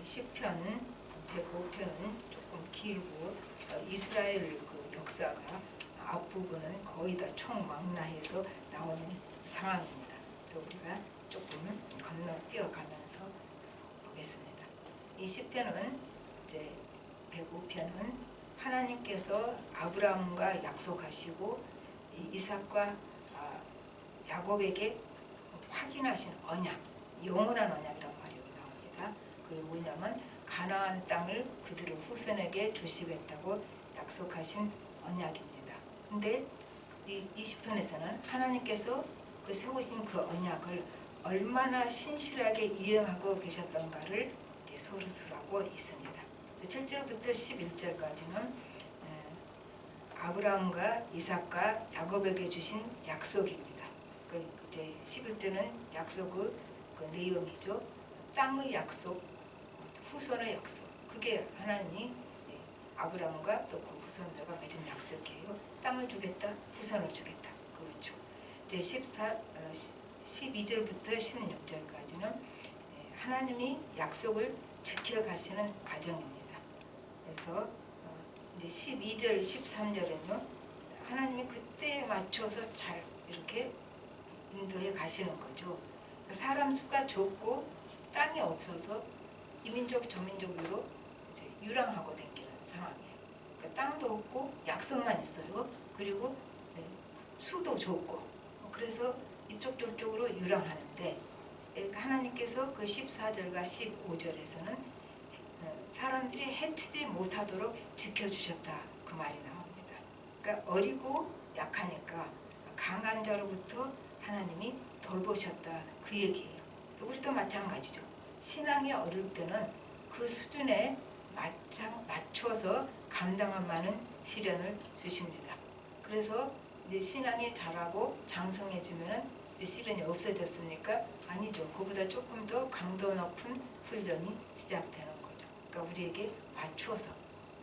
시편 105편은 조금 길고 이스라엘 그 역사가 앞부분은 거의 다 총망라해서 나오는 상황입니다. 그래서 우리가 조금 건너뛰어가면서 보겠습니다. 이 시편은 이제 105편은 하나님께서 아브라함과 약속하시고 이삭과 야곱에게 확인하신 언약, 영원한 언약이라는 말이 여기 나옵니다. 그게 뭐냐면 가나안 땅을 그들의 후손에게 주시겠다고 약속하신 언약입니다. 근데 이 시편에서는 하나님께서 그 세우신 그 언약을 얼마나 신실하게 이행하고 계셨던가를 이제 서술하고 있습니다. 7절부터 11절까지는 아브라함과 이삭과 야곱에게 주신 약속입니다. 그 이제 11절은 약속의 그 내용이죠. 땅의 약속, 후손의 약속. 그게 하나님이 아브라함과 또 그 후손들과 맺은 약속이에요. 땅을 주겠다, 후손을 주겠다. 그렇죠. 이제 12절부터 16절까지는 하나님이 약속을 지켜가시는 과정입니다. 그래서 이제 12절, 13절은요, 하나님이 그때에 맞춰서 잘 이렇게 인도해 가시는 거죠. 사람 수가 적고 땅이 없어서 이민족 저민족으로 이제 유랑하고 다니는 상황이에요. 그러니까 땅도 없고 약속만 있어요. 그리고 수도 적고 그래서 이쪽 저쪽으로 유랑하는데 하나님께서 그 14절과 15절에서는 사람들이 해치지 못하도록 지켜주셨다 그 말이 나옵니다. 그러니까 어리고 약하니까 강한 자로부터 하나님이 돌보셨다 그 얘기예요. 우리도 마찬가지죠. 신앙이 어릴 때는 그 수준에 맞춰서 감당할 만한 시련을 주십니다. 그래서 이제 신앙이 자라고 장성해지면 시련이 없어졌습니까? 아니죠. 그보다 조금 더 강도 높은 훈련이 시작되는 거죠. 그러니까 우리에게 맞춰서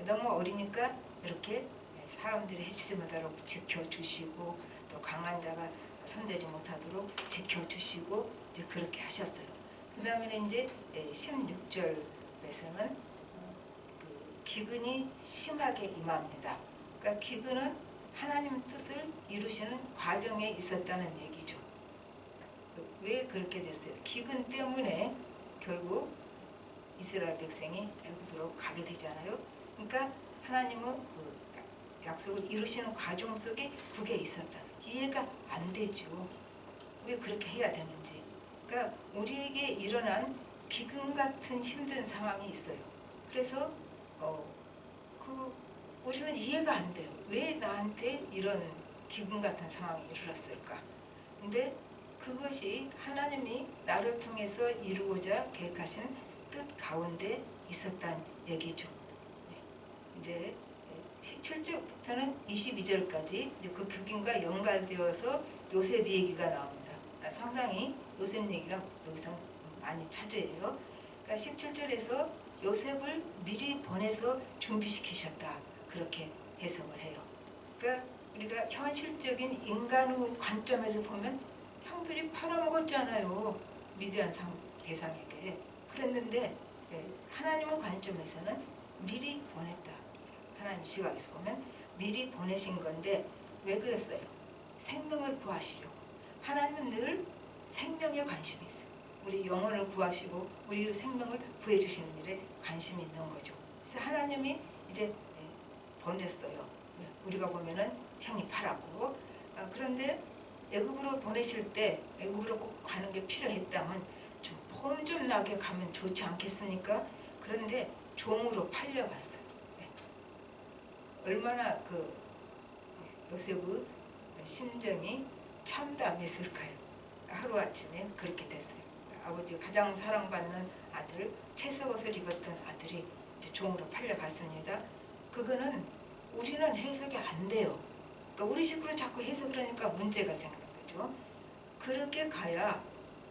너무 어리니까 이렇게 사람들이 해치지 못하도록 지켜주시고 또 강한 자가 손대지 못하도록 지켜주시고 이제 그렇게 하셨어요. 그 다음에 이제 16절에서는 그 기근이 심하게 임합니다. 그러니까 기근은 하나님 뜻을 이루시는 과정에 있었다는 얘기죠. 왜 그렇게 됐어요? 기근 때문에 결국 이스라엘 백성이 애굽으로 가게 되잖아요. 그러니까 하나님은 그 약속을 이루시는 과정 속에 그게 있었다. 이해가 안 되죠. 왜 그렇게 해야 되는지. 그러니까 우리에게 일어난 기근 같은 힘든 상황이 있어요. 그래서 우리는 이해가 안 돼요. 왜 나한테 이런 기근 같은 상황이 일어났을까? 근데 그것이 하나님이 나를 통해서 이루고자 계획하신 뜻 가운데 있었다는 얘기죠. 이제 17절부터는 22절까지 이제 그 기근과 연관되어서 요셉 얘기가 나옵니다. 상당히 요셉 얘기가 여기서 많이 차지해요. 그러니까 17절에서 요셉을 미리 보내서 준비시키셨다. 그렇게 해석을 해요. 그러니까 우리가 현실적인 인간의 관점에서 보면 형들이 팔아먹었잖아요. 미디안 대상에게. 그랬는데 하나님의 관점에서는 미리 보냈다. 하나님 시각에서 보면 미리 보내신 건데 왜 그랬어요? 생명을 구하시려고. 하나님은 늘 생명에 관심이 있어요. 우리 영혼을 구하시고 우리 생명을 구해주시는 일에 관심이 있는 거죠. 그래서 하나님이 이제 보냈어요. 우리가 보면은 창립하라고. 그런데 애굽으로 보내실 때 애굽으로 꼭 가는 게 필요했다면 좀 폼 좀 나게 가면 좋지 않겠습니까? 그런데 종으로 팔려갔어요. 얼마나 그 요셉의 심정이 참담했을까요? 하루아침에 그렇게 됐어요. 아버지가 가장 사랑받는 아들, 채색 옷을 입었던 아들이 이제 종으로 팔려갔습니다. 그거는 우리는 해석이 안 돼요. 그러니까 우리 식으로 자꾸 해석을 하니까 문제가 생기는 거죠. 그렇게 가야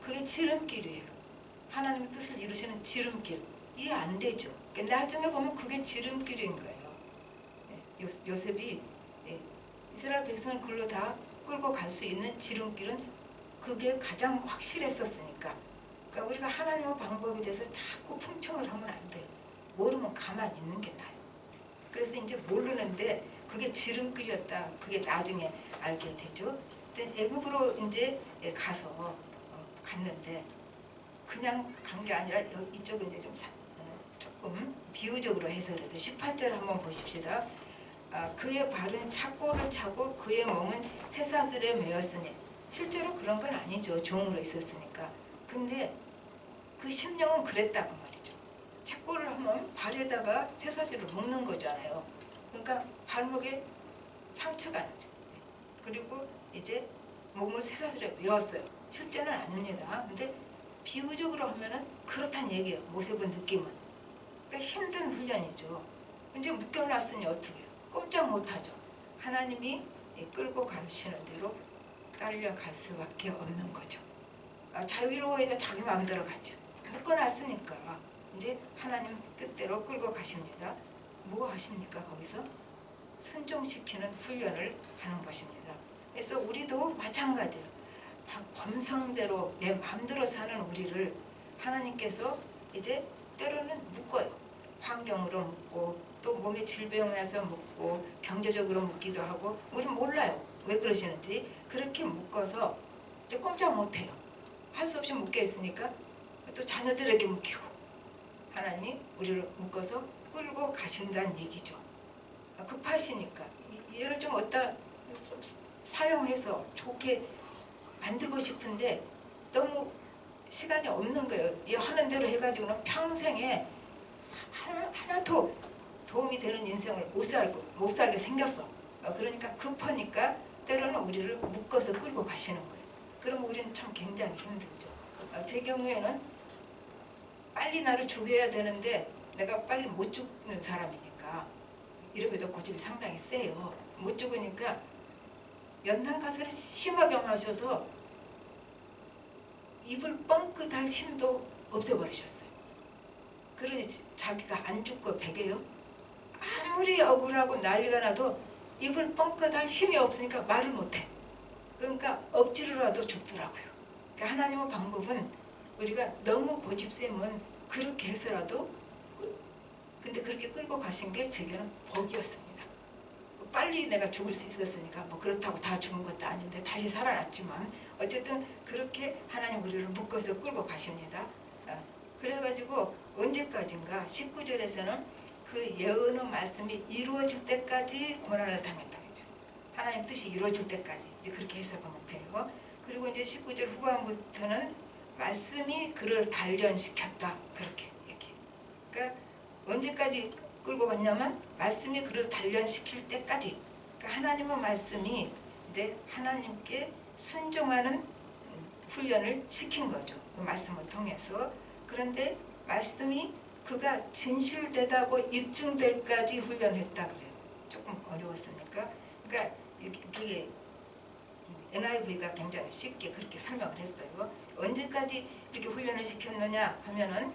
그게 지름길이에요. 하나님의 뜻을 이루시는 지름길. 이해 안 되죠. 그러니까 나중에 보면 그게 지름길인 거예요. 요셉이 이스라엘 백성을 글로 다 끌고 갈 수 있는 지름길은 그게 가장 확실했었으니까 그러니까 우리가 하나님의 방법에 대해서 자꾸 풍청을 하면 안 돼요. 모르면 가만히 있는 게 나아요. 그래서 이제 모르는데 그게 지름길이었다. 그게 나중에 알게 되죠. 애굽으로 이제 가서 갔는데 그냥 간 게 아니라 이쪽은 이제 좀 조금 비유적으로 해서 그래서 18절 한번 보십시다. 그의 발은 착고를 차고 그의 몸은 쇠사슬에 매였으니 실제로 그런 건 아니죠. 종으로 있었으니까. 근데 그 심령은 그랬다 그 말이죠. 착고를 하면 발에다가 쇠사슬을 묶는 거잖아요. 그러니까 발목에 상처가 나죠. 그리고 이제 몸을 쇠사슬에 메었어요. 실제는 아닙니다. 근데 비유적으로 하면은 그렇단 얘기예요. 모세본 느낌은. 그러니까 힘든 훈련이죠. 이제 묶여놨으니 어떻게 해요? 꼼짝 못하죠. 하나님이 끌고 가시는 대로 딸려갈 수밖에 없는 거죠. 자유로워야 자기 마음대로 가죠. 묶어놨으니까 이제 하나님 뜻대로 끌고 가십니다. 뭐 하십니까? 거기서 순종시키는 훈련을 하는 것입니다. 그래서 우리도 마찬가지예요. 범성대로 내 마음대로 사는 우리를 하나님께서 이제 때로는 묶어요. 환경으로 묶고 또 몸에 질병이 나서 묶고 경제적으로 묶기도 하고 우린 몰라요. 왜 그러시는지. 그렇게 묶어서 이제 꼼짝 못해요. 할 수 없이 묶여 있으니까 또 자녀들에게 묶이고 하나님이 우리를 묶어서 끌고 가신다는 얘기죠. 급하시니까 얘를 좀 어디다 사용해서 좋게 만들고 싶은데 너무 시간이 없는 거예요. 이 하는 대로 해가지고는 평생에 하나도 도움이 되는 인생을 못 살게 생겼어. 그러니까 급하니까 때로는 우리를 묶어서 끌고 가시는 거예요. 그럼 우리는 참 굉장히 힘들죠. 제 경우에는 빨리 나를 죽여야 되는데 내가 빨리 못 죽는 사람이니까 이래봬도 고집이 상당히 세요. 못 죽으니까 연탄가스를 심하게 마셔서 입을 뻥끗 할 힘도 없애버리셨어요. 그러니 자기가 안 죽고 베개요. 아무리 억울하고 난리가 나도 입을 뻥끗 할 힘이 없으니까 말을 못해. 그러니까 억지로라도 죽더라고요. 그러니까 하나님의 방법은 우리가 너무 고집 세면 그렇게 해서라도 근데 그렇게 끌고 가신 게 제게는 복이었습니다. 빨리 내가 죽을 수 있었으니까 뭐 그렇다고 다 죽은 것도 아닌데 다시 살아났지만 어쨌든 그렇게 하나님 우리를 묶어서 끌고 가십니다. 그래가지고 언제까지인가 19절에서는 그 예언의 말씀이 이루어질 때까지 고난을 당했다. 하나님 뜻이 이루어질 때까지 이제 그렇게 해석하면 돼요. 그리고 이제 19절 후반부터는 말씀이 그를 단련시켰다 그렇게 얘기해요. 그러니까 언제까지 끌고 갔냐면 말씀이 그를 단련시킬 때까지. 그러니까 하나님의 말씀이 이제 하나님께 순종하는 훈련을 시킨 거죠. 그 말씀을 통해서. 그런데 말씀이 그가 진실되다고 입증될까지 훈련했다 그래요. 조금 어려웠으니까. 그러니까 이게 NIV가 굉장히 쉽게 그렇게 설명을 했어요. 언제까지 이렇게 훈련을 시켰느냐 하면은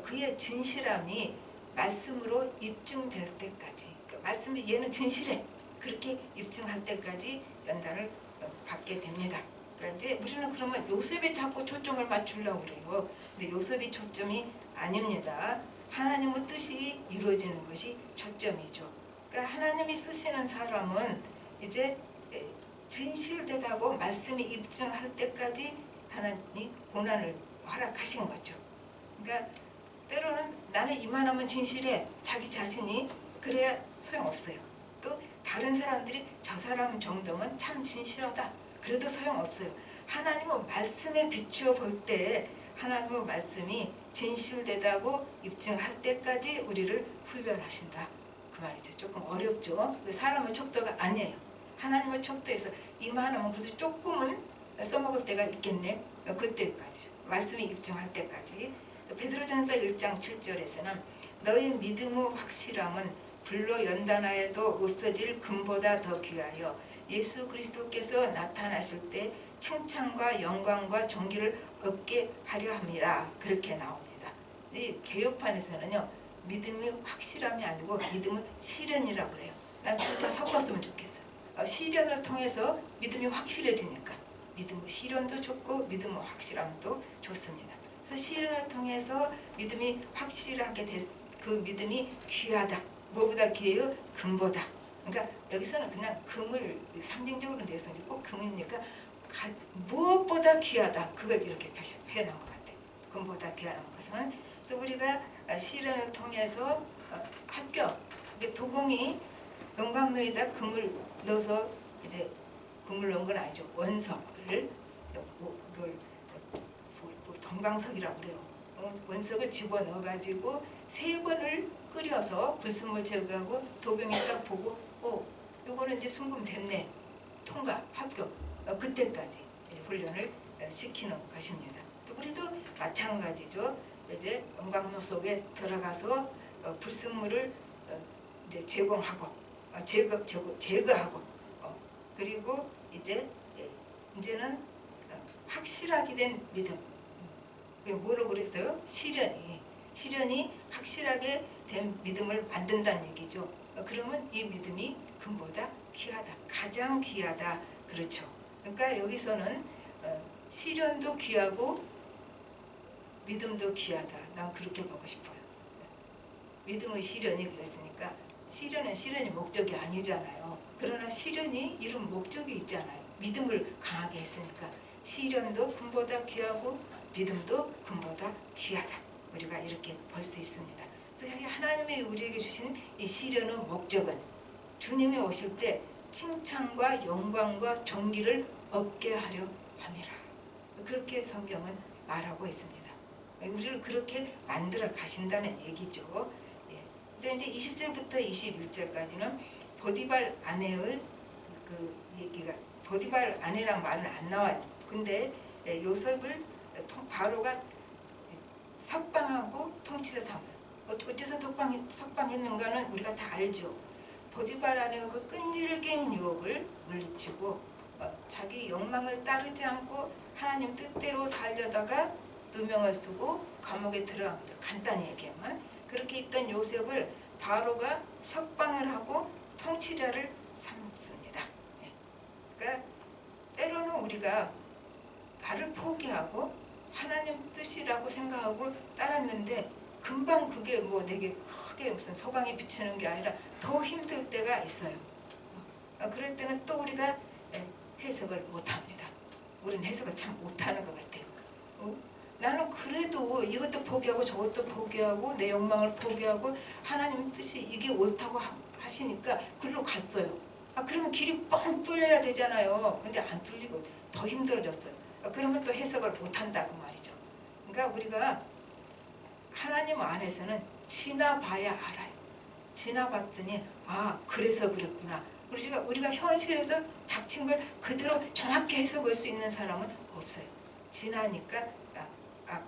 그의 진실함이 말씀으로 입증될 때까지, 말씀이 얘는 진실해 그렇게 입증할 때까지 연단을 받게 됩니다. 그러니까 이제 우리는 그러면 요셉에 자꾸 초점을 맞추려고 그래요. 근데 요셉이 초점이 아닙니다. 하나님의 뜻이 이루어지는 것이 초점이죠. 그러니까 하나님이 쓰시는 사람은 이제 진실되다고 말씀이 입증할 때까지 하나님이 고난을 허락하신 거죠. 그러니까 때로는 나는 이만하면 진실해 자기 자신이 그래야 소용없어요. 또 다른 사람들이 저 사람 정도면 참 진실하다 그래도 소용없어요. 하나님의 말씀에 비추어 볼 때 하나님의 말씀이 진실되다고 입증할 때까지 우리를 훈련하신다 그 말이죠. 조금 어렵죠. 사람의 척도가 아니에요. 하나님의 척도에서 이만하면 그래도 조금은 써먹을 때가 있겠네. 그때까지 말씀이 입증할 때까지. 베드로전서 1장 7절에서는 너의 믿음의 확실함은 불로 연단하여도 없어질 금보다 더 귀하여 예수 그리스도께서 나타나실 때 칭찬과 영광과 존귀를 얻게 하려 함이라 그렇게 나옵니다. 이 개역판에서는요 믿음의 확실함이 아니고 믿음의 실현이라고 그래요. 난 그렇게 섞었으면 좋겠어요. 실현을 통해서 믿음이 확실해지니까 믿음의 실현도 좋고 믿음의 확실함도 좋습니다. 그래서 시련을 통해서 믿음이 확실하게 그 믿음이 귀하다. 뭐보다 귀해요? 금보다. 그러니까 여기서는 그냥 금을 상징적으로 내서 꼭 금입니까? 무엇보다 귀하다. 그걸 이렇게 표현한 것 같아요. 금보다 귀하다는 것은 그래서 우리가 시련을 통해서 합격. 도금이 용광로에다 금을 넣어서 이제 금을 넣은 건 아니죠. 원석을 동광석이라고 그래요. 원석을 집어넣어 가지고 3번을 끓여서 불순물 제거하고 도금이 딱 보고 이거는 이제 순금 됐네. 통과, 합격. 그때까지 훈련을 시키는 것입니다. 우리도 마찬가지죠. 이제 용광로 속에 들어가서 불순물을 이제 제거하고 제거하고 그리고 이제는 확실하게 된 믿음. 뭐라고 그랬어요? 시련이 확실하게 된 믿음을 만든다는 얘기죠. 그러면 이 믿음이 금보다 귀하다. 가장 귀하다. 그렇죠. 그러니까 여기서는 시련도 귀하고 믿음도 귀하다. 난 그렇게 보고 싶어요. 믿음의 시련이 그랬으니까 시련은 시련이 목적이 아니잖아요. 그러나 시련이 이런 목적이 있잖아요. 믿음을 강하게 했으니까 시련도 금보다 귀하고 믿음도 금보다 귀하다. 우리가 이렇게 볼 수 있습니다. 그래서 하나님이 우리에게 주신 이 시련의 목적은 주님이 오실 때 칭찬과 영광과 존귀를 얻게 하려 함이라. 그렇게 성경은 말하고 있습니다. 우리를 그렇게 만들어 가신다는 얘기죠. 이제 20절부터 21절까지는 보디발 아내의 그 얘기가 보디발 아내랑 말은 안 나와요. 근데 요셉을 바로가 석방하고 통치자 삼아요. 어째서 석방했는가는 우리가 다 알죠. 보디발 아내가 그 끈질긴 유혹을 물리치고 자기 욕망을 따르지 않고 하나님 뜻대로 살려다가 누명을 쓰고 감옥에 들어간 거죠. 간단히 얘기하면 그렇게 있던 요셉을 바로가 석방을 하고 통치자를 삼습니다. 그러니까 때로는 우리가 나를 포기하고 하나님 뜻이라고 생각하고 따랐는데 금방 그게 뭐 내게 크게 무슨 소강이 비치는 게 아니라 더 힘들 때가 있어요. 그럴 때는 또 우리가 해석을 못합니다. 우리는 해석을 참 못하는 것 같아요. 나는 그래도 이것도 포기하고 저것도 포기하고 내 욕망을 포기하고 하나님 뜻이 이게 옳다고 하시니까 그리로 갔어요. 그러면 길이 뻥 뚫려야 되잖아요. 근데 안 뚫리고 더 힘들어졌어요. 그러면 또 해석을 못한다고 말이죠. 그러니까 우리가 하나님 안에서는 지나봐야 알아요. 지나봤더니 그래서 그랬구나. 우리가 현실에서 닥친 걸 그대로 정확히 해석할 수 있는 사람은 없어요. 지나니까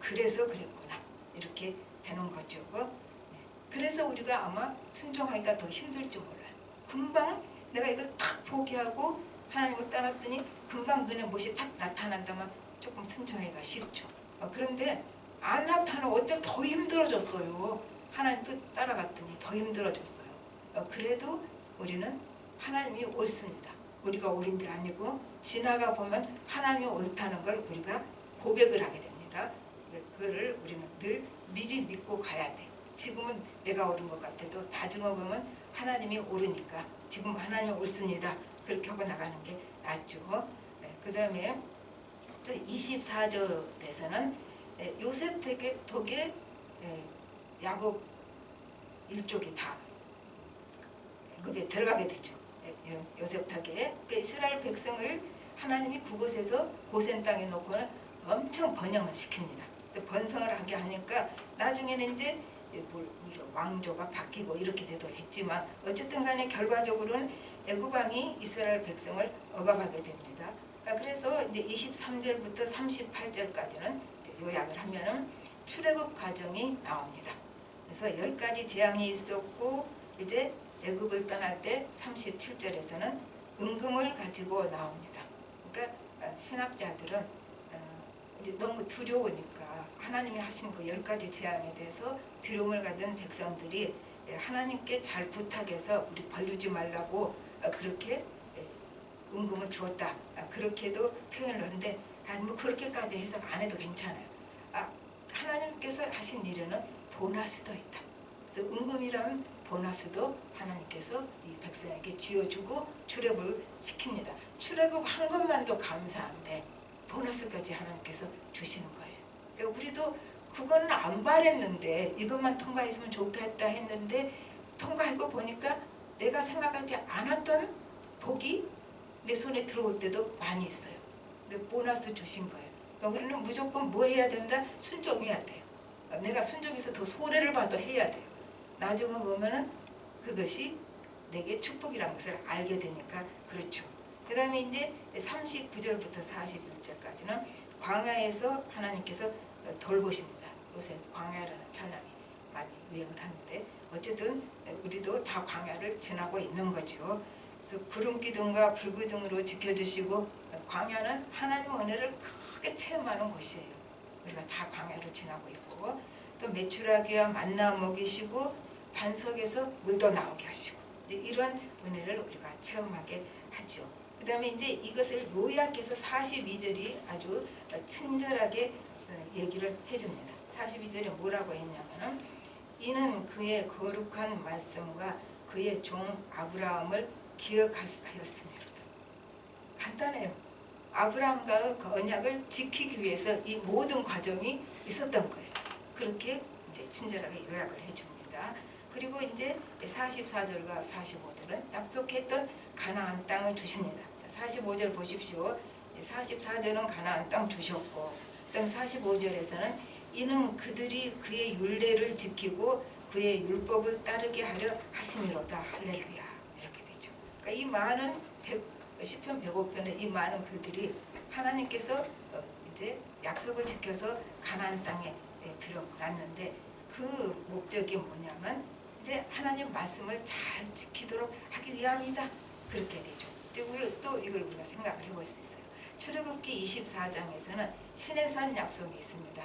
그래서 그랬구나. 이렇게 되는 거죠. 그래서 우리가 아마 순종하기가 더 힘들지 몰라요. 금방 내가 이걸 탁 포기하고 하나님을 따랐더니 금방 눈에 무엇이 탁 나타난다면 조금 순종하기가 쉽죠. 그런데 안 나타나면 어때 더 힘들어졌어요. 하나님 뜻 따라갔더니 더 힘들어졌어요. 그래도 우리는 하나님이 옳습니다. 우리가 옳은 게 아니고 지나가 보면 하나님이 옳다는 걸 우리가 고백을 하게 됩니다. 그거를 우리는 늘 미리 믿고 가야 돼. 지금은 내가 옳은 것 같아도 나중에 보면 하나님이 옳으니까 지금 하나님이 옳습니다. 그렇게 하고 나가는 게 낫죠. 그 다음에 또 24절에서는 요셉 덕에 야곱 일족이 다 애굽에 들어가게 되죠. 요셉 덕에 이스라엘 백성을 하나님이 그곳에서 고센 땅에 놓고는 엄청 번영을 시킵니다. 번성을 하게 하니까 나중에는 이제 왕조가 바뀌고 이렇게 되도록 했지만 어쨌든 간에 결과적으로는 애굽 왕이 이스라엘 백성을 억압하게 됩니다. 그래서 이제 23절부터 38절까지는 요약을 하면은 출애굽 과정이 나옵니다. 그래서 10가지 재앙이 있었고 이제 애굽을 떠날 때 37절에서는 은금을 가지고 나옵니다. 그러니까 신학자들은 이제 너무 두려우니까 하나님이 하신 그 10가지 재앙에 대해서 두려움을 가진 백성들이 하나님께 잘 부탁해서 우리 벌르지 말라고 그렇게 은금을 주었다. 그렇게도 표현을 하는데 뭐 그렇게까지 해석 안 해도 괜찮아요. 하나님께서 하신 일에는 보너스도 있다. 그래서 은금이라는 보너스도 하나님께서 이 백성에게 쥐어주고 출애굽을 시킵니다. 출애굽한 것만도 감사한데 보너스까지 하나님께서 주시는 거예요. 그러니까 우리도 그거는 안 바랬는데 이것만 통과했으면 좋겠다 했는데 통과하고 보니까 내가 생각하지 않았던 복이 내 손에 들어올 때도 많이 있어요. 근데 보너스 주신 거예요. 그러니까 우리는 무조건 뭐 해야 된다? 순종해야 돼요. 내가 순종해서 더 손해를 봐도 해야 돼요. 나중에 보면은 그것이 내게 축복이라는 것을 알게 되니까 그렇죠. 그 다음에 이제 39절부터 41절까지는 광야에서 하나님께서 돌보십니다. 요새 광야라는 찬양이 많이 유행을 하는데 어쨌든 우리도 다 광야를 지나고 있는 거죠. 그래서 구름 기둥과 불 기둥으로 지켜주시고 광야는 하나님 은혜를 크게 체험하는 곳이에요. 우리가 다 광야를 지나고 있고 또 메추라기와 만나 먹이시고 반석에서 물도 나오게 하시고 이제 이런 은혜를 우리가 체험하게 하죠. 그 다음에 이제 이것을 요약해서 42절이 아주 친절하게 얘기를 해줍니다. 42절에 뭐라고 했냐면은 이는 그의 거룩한 말씀과 그의 종 아브라함을 기억하였습니다. 간단해요. 아브라함과의 그 언약을 지키기 위해서 이 모든 과정이 있었던 거예요. 그렇게 이제 친절하게 요약을 해줍니다. 그리고 이제 44절과 45절은 약속했던 가나안 땅을 주십니다. 45절 보십시오. 44절은 가나안 땅 주셨고 그다음 45절에서는 이는 그들이 그의 율례를 지키고 그의 율법을 따르게 하려 하심이로다. 할렐루야. 이렇게 되죠. 그러니까 이 많은 시편 105편의 이 많은 글들이 하나님께서 이제 약속을 지켜서 가나안 땅에 들어놨는데 그 목적이 뭐냐면 이제 하나님 말씀을 잘 지키도록 하기 위함이다. 그렇게 되죠. 이제 우리 또 이걸 우리가 생각을 해볼 수 있어요. 출애굽기 24장에서는 신의 산 약속이 있습니다.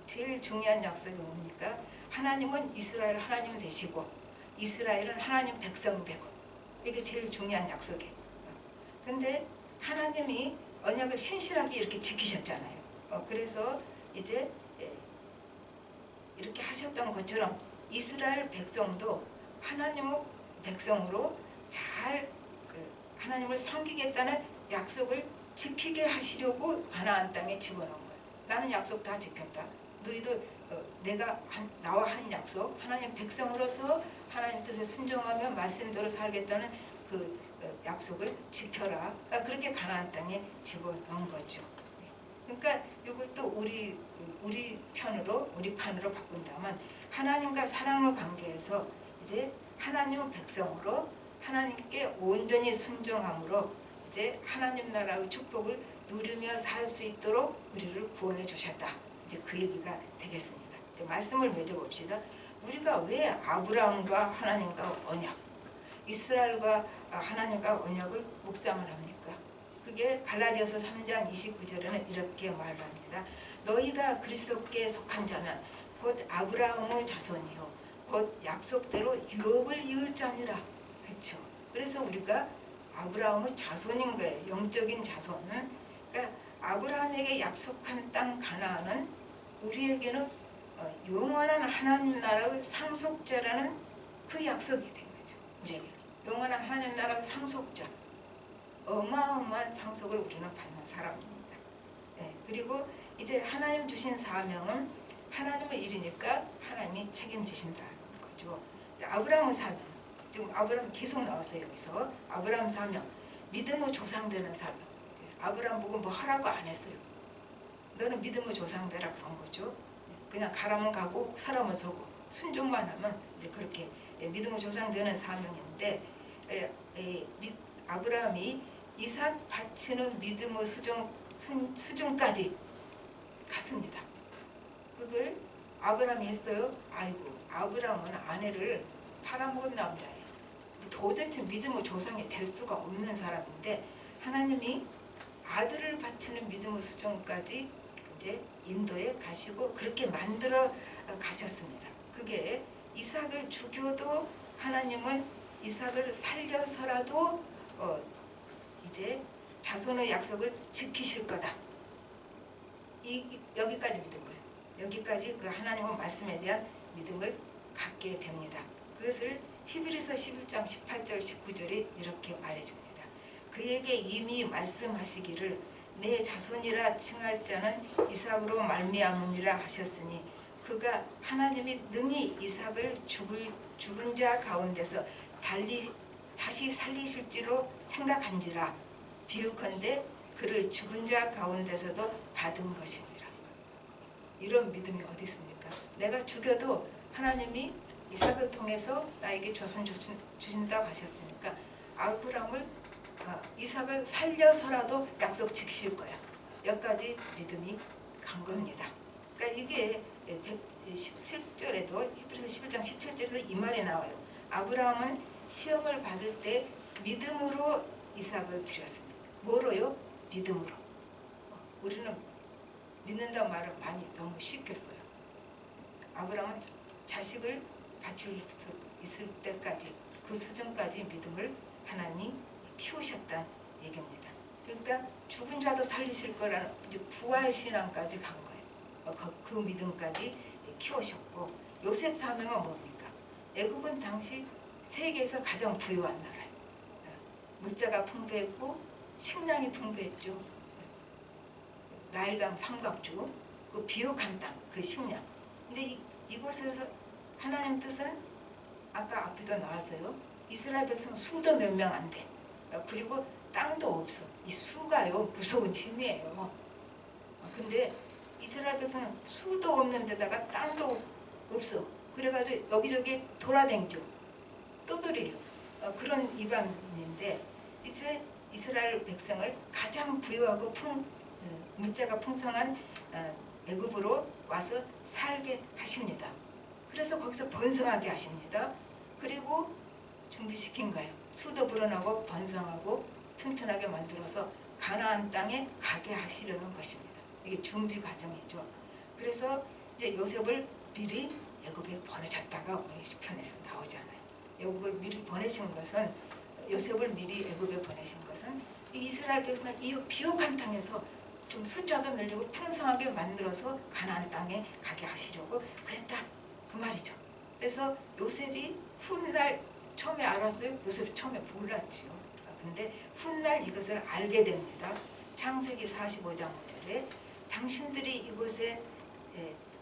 제일 중요한 약속이 뭡니까? 하나님은 이스라엘 하나님 되시고 이스라엘은 하나님 백성 되고 이게 제일 중요한 약속이에요. 근데 하나님이 언약을 신실하게 이렇게 지키셨잖아요. 그래서 이제 이렇게 하셨던 것처럼 이스라엘 백성도 하나님의 백성으로 잘 하나님을 섬기겠다는 약속을 지키게 하시려고 가나안 땅에 집어넣은 거예요. 나는 약속 다 지켰다. 너희도 내가 나와 한 약속, 하나님 백성으로서 하나님 뜻에 순종하며 말씀대로 살겠다는 그 약속을 지켜라. 그렇게 가나안 땅에 집어넣은 거죠. 그러니까 이것도 우리 판으로 바꾼다면 하나님과 사랑의 관계에서 이제 하나님의 백성으로 하나님께 온전히 순종함으로 이제 하나님 나라의 축복을 누리며 살 수 있도록 우리를 구원해 주셨다. 이제 그 얘기가 되겠습니다. 이제 말씀을 맺어봅시다. 우리가 왜 아브라함과 하나님과 언약, 이스라엘과 하나님과 언약을 묵상을 합니까? 그게 갈라디아서 3장 29절에는 이렇게 말을 합니다. 너희가 그리스도께 속한 자는 곧 아브라함의 자손이요 곧 약속대로 유업을 이을 자니라. 그렇죠. 그래서 우리가 아브라함의 자손인 거예요. 영적인 자손은. 그러니까 아브라함에게 약속한 땅 가나안은 우리에게는 영원한 하나님 나라의 상속자라는 그 약속이 된 거죠. 우리에게 영원한 하나님 나라의 상속자. 어마어마한 상속을 우리는 받는 사람입니다. 그리고 이제 하나님 주신 사명은 하나님의 일이니까 하나님이 책임지신다는 거죠. 아브라함의 사명. 지금 아브라함 계속 나왔어요. 여기서 아브라함 사명. 믿음의 조상되는 사명. 아브라함 보고 뭐 하라고 안 했어요. 너는 믿음의 조상되라 그런 거죠. 그냥 가라면 가고 서라면 서고 순종만 하면 이제 그렇게 믿음의 조상되는 사명인데 아브라함이 이삭 바치는 믿음의 수준까지 갔습니다. 그걸 아브라함이 했어요. 아이고 아브라함은 아내를 팔아먹은 남자예요. 도대체 믿음의 조상이 될 수가 없는 사람인데 하나님이 아들을 바치는 믿음의 수준까지 이제 인도에 가시고 그렇게 만들어 가셨습니다. 그게 이삭을 죽여도 하나님은 이삭을 살려서라도 이제 자손의 약속을 지키실 거다. 여기까지 믿은 거예요. 여기까지 그 하나님의 말씀에 대한 믿음을 갖게 됩니다. 그것을 히브리서 11장 18절 19절이 이렇게 말해줍니다. 그에게 이미 말씀하시기를 내 자손이라 칭할 자는 이삭으로 말미암으리라 하셨으니 그가 하나님이 능히 이삭을 죽은 자 가운데서 다시 살리실지로 생각한지라 비유컨대 그를 죽은 자 가운데서도 받은 것이니라. 이런 믿음이 어디 있습니까? 내가 죽여도 하나님이 이삭을 통해서 나에게 조선 주신다고 하셨으니까 아브라함을 이삭을 살려서라도 약속 지킬 거야. 여기까지 믿음이 간 겁니다. 그러니까 이게 17절에도 히브리서 11장 17절에도 이 말이 나와요. 아브라함은 시험을 받을 때 믿음으로 이삭을 드렸습니다. 뭐로요? 믿음으로. 우리는 믿는다는 말을 많이 너무 쉽게 써요. 아브라함은 자식을 바칠 수 있을 때까지 그 수준까지 믿음을 하나님이 키우셨다는 얘기입니다. 그러니까 죽은 자도 살리실 거라는 이제 부활신앙까지 간 거예요. 그 믿음까지 키우셨고 요셉 사명은 뭡니까? 애굽은 당시 세계에서 가장 부유한 나라예요. 물자가 풍부했고 식량이 풍부했죠. 나일강 삼각주, 그 비옥한 땅, 그 식량. 근데 이곳에서 하나님 뜻은 아까 앞에도 나왔어요. 이스라엘 백성 수도 몇 명 안 돼. 그리고 땅도 없어. 이 수가요 무서운 힘이에요. 근데 이스라엘 백성은 수도 없는 데다가 땅도 없어. 그래가지고 여기저기 돌아댕겨. 떠돌이에요. 그런 이방인인데 이제 이스라엘 백성을 가장 부유하고 물자가 풍성한 애굽으로 와서 살게 하십니다. 그래서 거기서 번성하게 하십니다. 그리고 준비시킨 거예요. 수도 불어나고 번성하고 튼튼하게 만들어서 가나안 땅에 가게 하시려는 것입니다. 이게 준비 과정이죠. 그래서 이제 요셉을 미리 애굽에 보내셨다가 오늘 시편에서 나오잖아요. 애굽을 미리 보내신 것은 요셉을 미리 애굽에 보내신 것은 이스라엘 백성을 이 비옥한 땅에서 좀 숫자도 늘리고 풍성하게 만들어서 가나안 땅에 가게 하시려고 그랬다 그 말이죠. 그래서 요셉이 훗날 처음에 알았어요? 요셉이 처음에 몰랐지요. 근데 훗날 이것을 알게 됩니다. 창세기 45장 5절에 당신들이 이곳에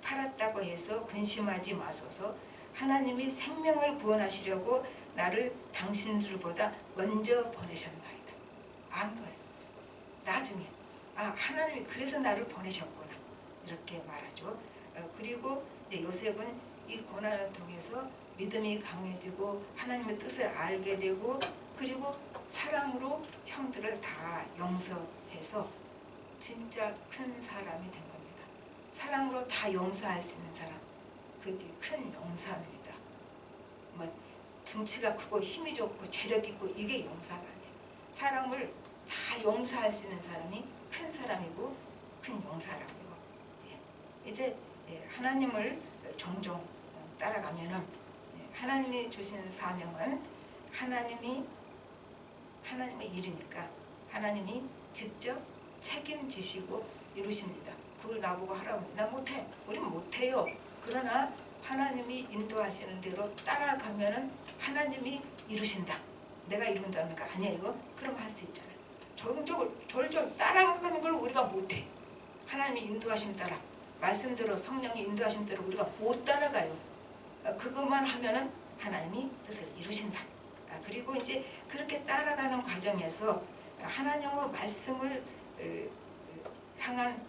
팔았다고 해서 근심하지 마소서 하나님이 생명을 구원하시려고 나를 당신들보다 먼저 보내셨나이다. 안 거예요. 나중에 하나님이 그래서 나를 보내셨구나 이렇게 말하죠. 그리고 이제 요셉은 이 고난을 통해서 믿음이 강해지고 하나님의 뜻을 알게 되고 그리고 사랑으로 형들을 다 용서해서 진짜 큰 사람이 된 겁니다. 사랑으로 다 용서할 수 있는 사람, 그게 큰 용서입니다. 뭐 등치가 크고 힘이 좋고 재력 있고 이게 용서가 아니에요. 사람을 다 용서할 수 있는 사람이 큰 사람이고 큰 용사라고요. 이제 하나님을 종종 따라가면은 하나님이 주신 사명은 하나님의 일이니까 하나님이 직접 책임지시고 이루십니다. 그걸 나보고 하라고 나 못해. 우린 못해요. 그러나 하나님이 인도하시는 대로 따라가면은 하나님이 이루신다. 내가 이룬다는 거 아니에요. 그럼 할 수 있잖아요. 졸졸 따라가는 걸 우리가 못해. 하나님이 인도하신 따라 말씀대로 성령이 인도하신 대로 우리가 못 따라가요. 그것만 하면은 하나님이 뜻을 이루신다. 그리고 이제 그렇게 따라가는 과정에서 하나님의 말씀을 향한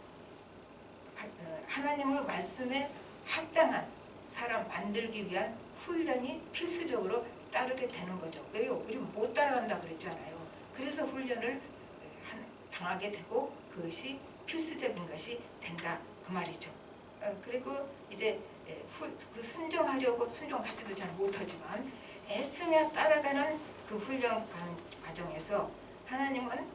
하나님의 말씀에 합당한 사람 만들기 위한 훈련이 필수적으로 따르게 되는 거죠. 왜요? 우리 못 따라간다 그랬잖아요. 그래서 훈련을 당하게 되고 그것이 필수적인 것이 된다 그 말이죠. 그리고 이제 그 순종하지도 잘 못하지만 애쓰며 따라가는 그 훈련 과정에서 하나님은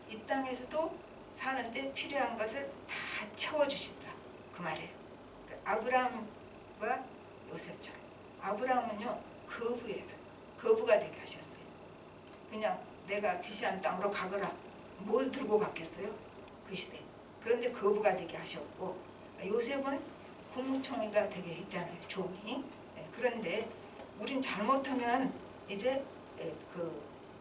이 땅에서도 사는데 필요한 것을 다 채워주신다 그 말이에요. 아브라함과 요셉처럼 아브라함은요 거부가 되게 하셨어요. 그냥 내가 지시한 땅으로 가거라. 뭘 들고 갔겠어요? 그 시대. 그런데 거부가 되게 하셨고 요셉은 국무총리가 되게 했잖아요. 종이. 그런데 우린 잘못하면 이제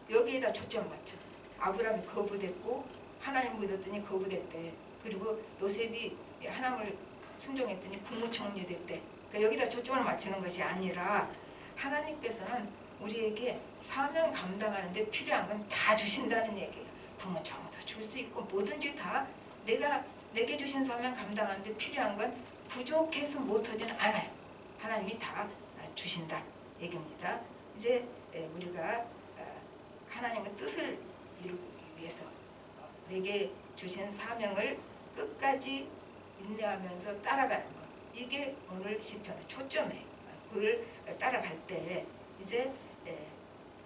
여기에다 초점 맞춰. 아브라함이 거부됐고 하나님 믿었더니 거부됐대. 그리고 요셉이 하나님을 순종했더니 국무총리 됐대. 그러니까 여기다 초점을 맞추는 것이 아니라 하나님께서는 우리에게 사명 감당하는데 필요한 건 다 주신다는 얘기예요. 국무총리도 줄 수 있고 뭐든지 다 내게 주신 사명 감당하는데 필요한 건 부족해서 못하지는 않아요. 하나님이 다 주신다 얘기입니다. 이제 우리가 하나님의 뜻을 이루기 위해서 내게 주신 사명을 끝까지 인내하면서 따라가는 것, 이게 오늘 시편의 초점이에요. 그걸 따라갈 때 이제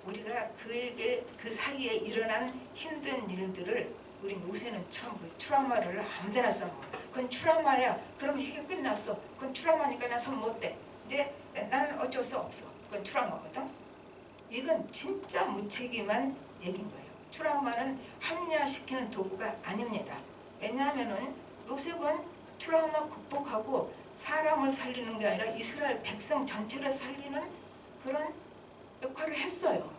우리가 그에게 그 사이에 일어난 힘든 일들을 우리 요새는 참 트라우마를 아무데나 써먹어. 그건 트라우마야. 그럼 이게 끝났어. 그건 트라우마니까 나 손 못 대. 이제 나는 어쩔 수 없어. 그건 트라우마거든. 이건 진짜 무책임한 얘기인 거예요. 트라우마는 합리화시키는 도구가 아닙니다. 왜냐하면은 요셉은 트라우마 극복하고 사람을 살리는 게 아니라 이스라엘 백성 전체를 살리는 그런 역할을 했어요.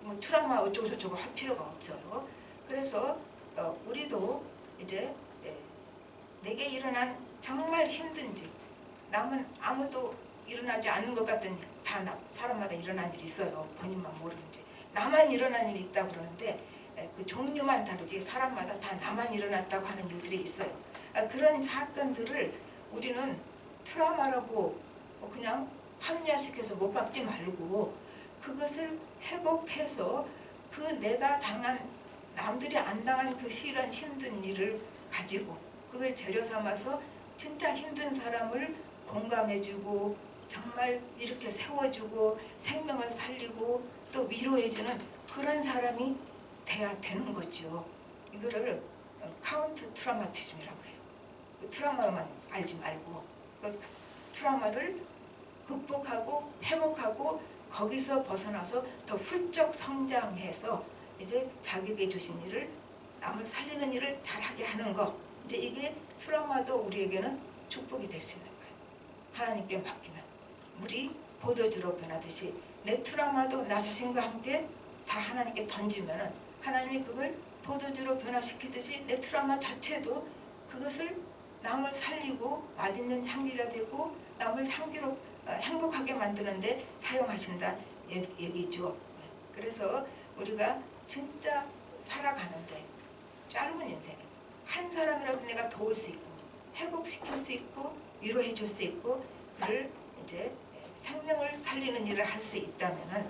뭐 트라우마 어쩌고 저쩌고 할 필요가 없어요. 그래서 우리도 이제 내게 일어난 정말 힘든 일, 남은 아무도 일어나지 않는 것 같은 일, 다 사람마다 일어난 일이 있어요. 본인만 모르는지. 나만 일어난 일이 있다고 그러는데 그 종류만 다르지 사람마다 다 나만 일어났다고 하는 일들이 있어요. 그런 사건들을 우리는 트라우마라고 그냥 합리화시켜서 못 박지 말고 그것을 회복해서 그 내가 당한 남들이 안 당한 그 이런 힘든 일을 가지고 그걸 재료 삼아서 진짜 힘든 사람을 공감해주고 정말 이렇게 세워주고 생명을 살리고 또 위로해주는 그런 사람이 돼야 되는 거죠. 이거를 카운트 트라우마티즘이라고 해요. 그 트라우마만 알지 말고 그 트라우마를 극복하고 회복하고 거기서 벗어나서 더 훌쩍 성장해서 이제 자기에게 주신 일을 남을 살리는 일을 잘하게 하는 거. 이제 이게 트라우마도 우리에게는 축복이 될 수 있는 거예요. 하나님께 맡기면 물이 포도주로 변하듯이 내 트라우마도 나 자신과 함께 다 하나님께 던지면은 하나님이 그걸 포도주로 변화시키듯이 내 트라우마 자체도 그것을 남을 살리고 맛있는 향기가 되고 남을 행복하게 만드는데 사용하신다 얘기죠. 그래서 우리가 진짜 살아가는데 짧은 인생 한 사람이라도 내가 도울 수 있고 회복시킬 수 있고 위로해 줄 수 있고 그를 이제 생명을 살리는 일을 할 수 있다면은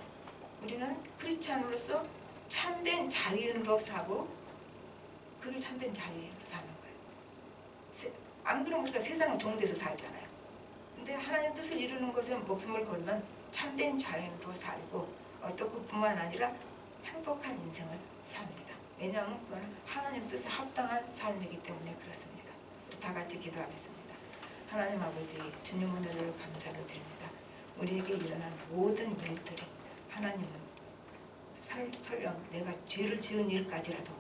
우리는 크리스찬으로서 참된 자유인으로 사고 그게 참된 자유인으로 사는 거예요. 안 그러면 우리가 세상은 종돼서 살잖아요. 근데 하나님 뜻을 이루는 것에 목숨을 걸면 참된 자유인으로 살고 또 그뿐만 아니라 행복한 인생을 삽니다. 왜냐하면 그건 하나님 뜻에 합당한 삶이기 때문에 그렇습니다. 우리 다 같이 기도하겠습니다. 하나님 아버지 주님 은혜를 감사를 드립니다. 우리에게 일어난 모든 일들이 하나님은 설령 내가 죄를 지은 일까지라도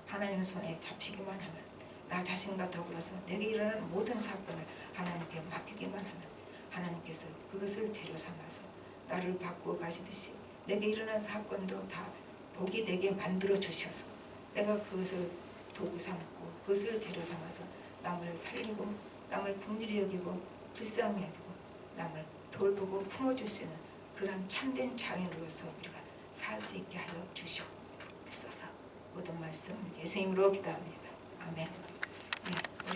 하나님 손에 잡히기만 하면 나 자신과 더불어서 내게 일어난 모든 사건을 하나님께 맡기기만 하면 하나님께서 그것을 재료 삼아서 나를 바꾸어 가시듯이 내게 일어난 사건도 다 복이 되게 만들어 주셔서 내가 그것을 도구 삼고 그것을 재료 삼아서 남을 살리고 남을 긍휼히 여기고 불쌍히 여기고 남을 돌보고 품어줄 수 있는 그런 참된 자유인으로서 우리가 살 수 있게 하여 주시옵소서. 모든 말씀 예수님으로 기도합니다. 아멘.